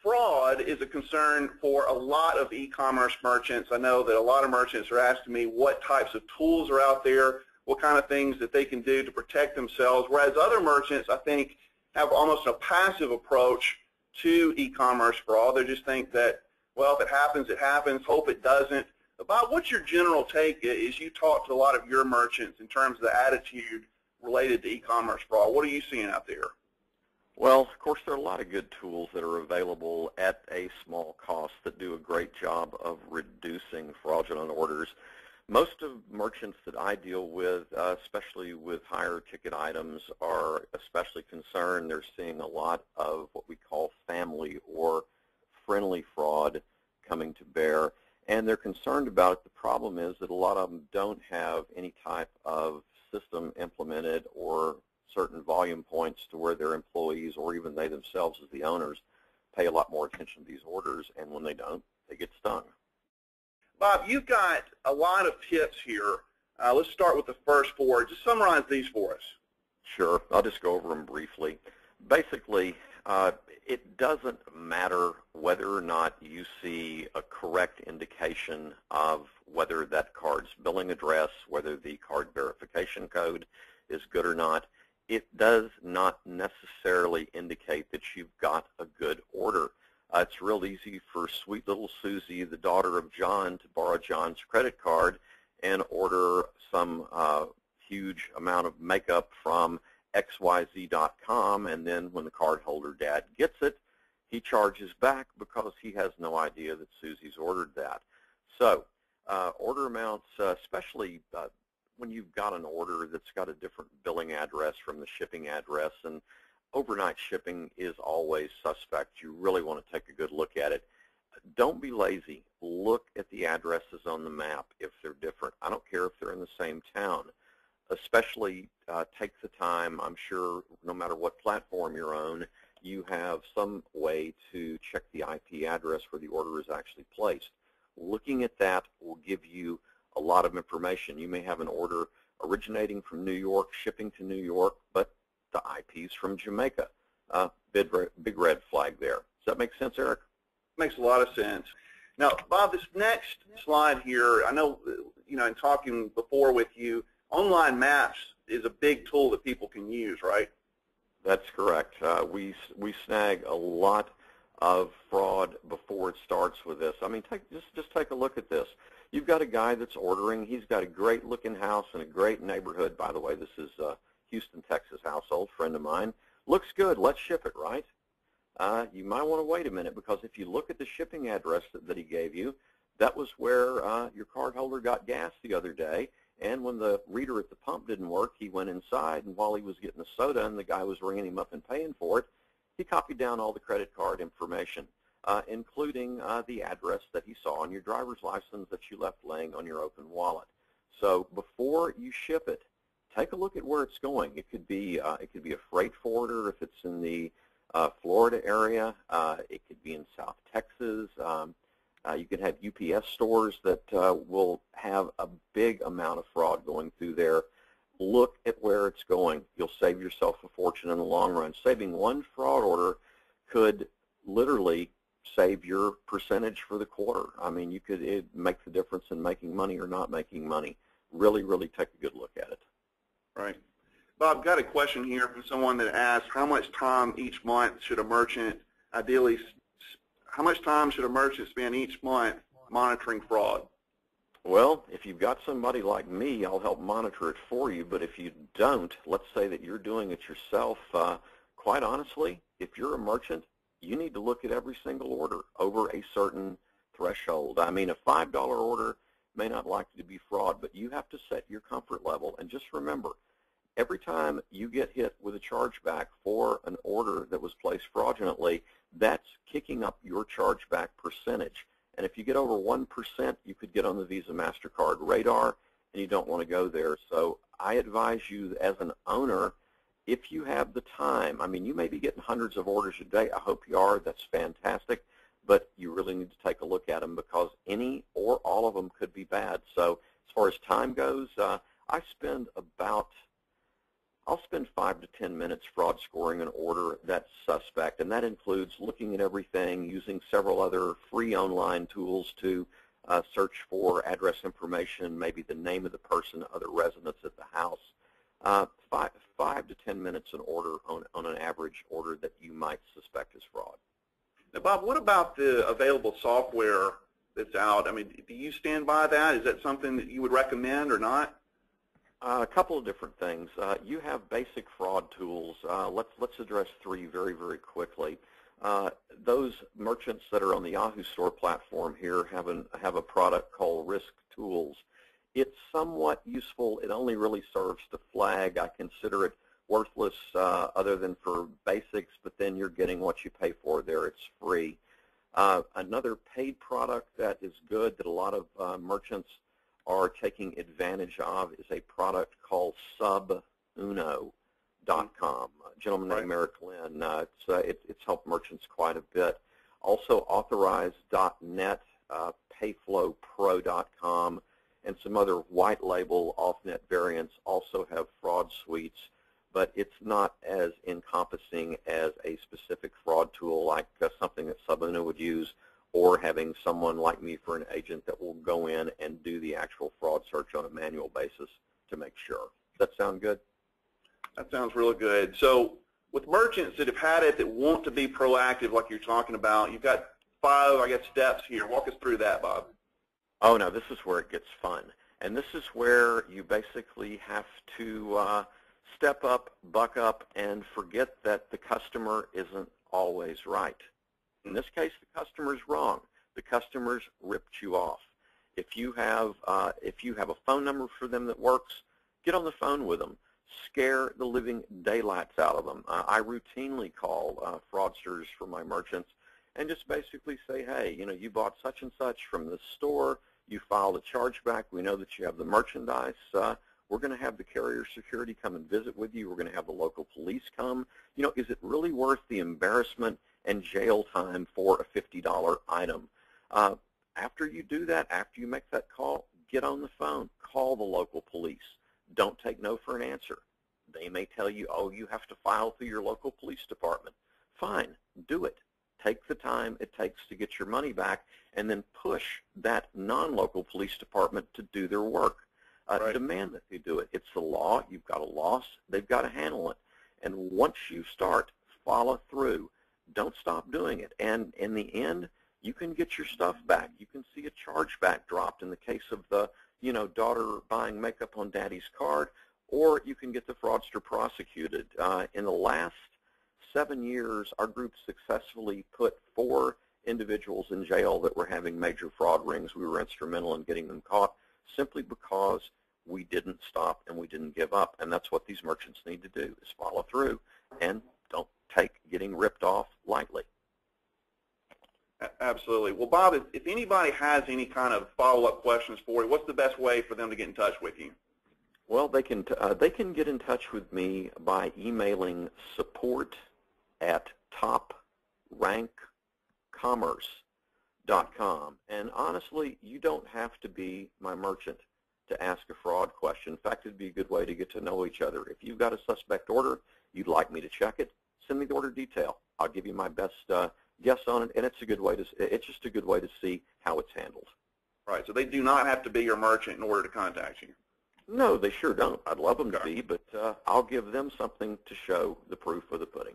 Fraud is a concern for a lot of e-commerce merchants. I know that a lot of merchants are asking me what types of tools are out there, what kind of things that they can do to protect themselves, whereas other merchants, I think, have almost a passive approach to e-commerce fraud. They just think that, well, if it happens, it happens, hope it doesn't. Bob, what's your general take as you talk to a lot of your merchants in terms of the attitude related to e-commerce fraud? What are you seeing out there? Well, of course, there are a lot of good tools that are available at a small cost that do a great job of reducing fraudulent orders. Most of merchants that I deal with, especially with higher ticket items, are especially concerned. They're seeing a lot of what we call family or friendly fraud coming to bear, and they're concerned about it. The problem is that a lot of them don't have any type of system implemented or certain volume points to where their employees or even they themselves as the owners pay a lot more attention to these orders, and when they don't, they get stung. Bob, you've got a lot of tips here. Let's start with the first four. Just summarize these for us. Sure. I'll just go over them briefly. Basically, it doesn't matter whether or not you see a correct indication of whether that card's billing address, whether the card verification code is good or not. It does not necessarily indicate that you've got a good order. It's real easy for sweet little Susie, the daughter of John, to borrow John's credit card and order some huge amount of makeup from xyz.com, and then when the cardholder dad gets it, he charges back because he has no idea that Susie's ordered that. So order amounts, especially when you've got an order that's got a different billing address from the shipping address, and overnight shipping is always suspect. You really want to take a good look at it. Don't be lazy. Look at the addresses on the map if they're different. I don't care if they're in the same town. Especially take the time. I'm sure no matter what platform you're on, you have some way to check the IP address where the order is actually placed. Looking at that will give you a lot of information. You may have an order originating from New York, shipping to New York, but the IP's from Jamaica. Big red flag there. Does that make sense, Eric? Makes a lot of sense. Now, Bob, this next slide here, I know, in talking before with you, online maps is a big tool that people can use, right? That's correct. We snag a lot of fraud before it starts with this. I mean, just take a look at this. You've got a guy that's ordering. He's got a great-looking house in a great neighborhood. By the way, this is Houston, Texas household, friend of mine. Looks good. Let's ship it, right? You might want to wait a minute, because if you look at the shipping address that he gave you, that was where your cardholder got gas the other day. And when the reader at the pump didn't work, he went inside, and while he was getting the soda and the guy was ringing him up and paying for it, he copied down all the credit card information, including the address that he saw on your driver's license that you left laying on your open wallet. So before you ship it, take a look at where it's going. It could be a freight forwarder if it's in the Florida area. It could be in South Texas. You can have UPS stores that will have a big amount of fraud going through there. Look at where it's going. You'll save yourself a fortune in the long run. Saving one fraud order could literally save your percentage for the quarter. I mean, it'd make the difference in making money or not making money. Really, really take a good look at it. Right. Bob, got a question here from someone that asked, how much time each month should a merchant ideally, how much time should a merchant spend each month monitoring fraud? Well, if you've got somebody like me, I'll help monitor it for you. But if you don't, let's say that you're doing it yourself, quite honestly, if you're a merchant, you need to look at every single order over a certain threshold. I mean, a $5 order may not likely to be fraud, but you have to set your comfort level. And just remember, every time you get hit with a chargeback for an order that was placed fraudulently, that's kicking up your chargeback percentage. And if you get over 1%, you could get on the Visa MasterCard radar, and you don't want to go there. So I advise you as an owner, if you have the time, I mean, you may be getting hundreds of orders a day. I hope you are. That's fantastic. But you really need to take a look at them, because any or all of them could be bad. So as far as time goes, I spend about, I'll spend 5 to 10 minutes fraud scoring an order that's suspect, and that includes looking at everything, using several other free online tools to search for address information, maybe the name of the person, other residents at the house. 5 to 10 minutes an order on an average order that you might suspect is fraud. Now, Bob, what about the available software that's out? I mean, do you stand by that? Is that something that you would recommend or not? A couple of different things. You have basic fraud tools. Let's address 3 very, very quickly. Those merchants that are on the Yahoo Store platform here have a product called Risk Tools. It's somewhat useful. It only really serves to flag. I consider it worthless other than for basics, but then you're getting what you pay for there. It's free. Another paid product that is good that a lot of merchants are taking advantage of is a product called subuno.com. A gentleman named Eric Lynn. It's helped merchants quite a bit. Also, authorize.net, payflowpro.com, and some other white label off-net variants also have fraud suites, but it's not as encompassing as a specific fraud tool like something that Subuno would use, or having someone like me for an agent that will go in and do the actual fraud search on a manual basis to make sure. Does that sound good? That sounds really good. So with merchants that have had it that want to be proactive like you're talking about, you've got 5, I guess, steps here. Walk us through that, Bob. Oh, no, this is where it gets fun. And this is where you basically have to step up, buck up, and forget that the customer isn't always right. In this case, the customer's wrong. The customer's ripped you off. If you have a phone number for them that works, get on the phone with them. Scare the living daylights out of them. I routinely call fraudsters for my merchants and just basically say, hey, you bought such and such from the store. You filed a chargeback. We know that you have the merchandise. We're going to have the carrier security come and visit with you. We're going to have the local police come. Is it really worth the embarrassment and jail time for a $50 item? After you do that, after you make that call, get on the phone. Call the local police. Don't take no for an answer. They may tell you, oh, you have to file through your local police department. Fine, do it. Take the time it takes to get your money back, and then push that non-local police department to do their work. Right. Demand that they do it. It's the law. You've got a loss. They've got to handle it. And once you start, follow through. Don't stop doing it. And in the end, you can get your stuff back. You can see a chargeback dropped in the case of the daughter buying makeup on daddy's card, or you can get the fraudster prosecuted. In the last 7 years, our group successfully put 4 individuals in jail that were having major fraud rings. We were instrumental in getting them caught simply because we didn't stop and we didn't give up. And that's what these merchants need to do, is follow through and don't take getting ripped off lightly. Absolutely. Well, Bob, if anybody has any kind of follow-up questions for you, what's the best way for them to get in touch with you? Well, they can get in touch with me by emailing support@toprankcommerce.com. And honestly, you don't have to be my merchant to ask a fraud question. In fact, it'd be a good way to get to know each other. If you've got a suspect order, you'd like me to check it, send me the order detail. I'll give you my best guess on it, and it's just a good way to see how it's handled. Right. So they do not have to be your merchant in order to contact you. No, they sure don't. I'd love them to be, but I'll give them something to show the proof of the pudding.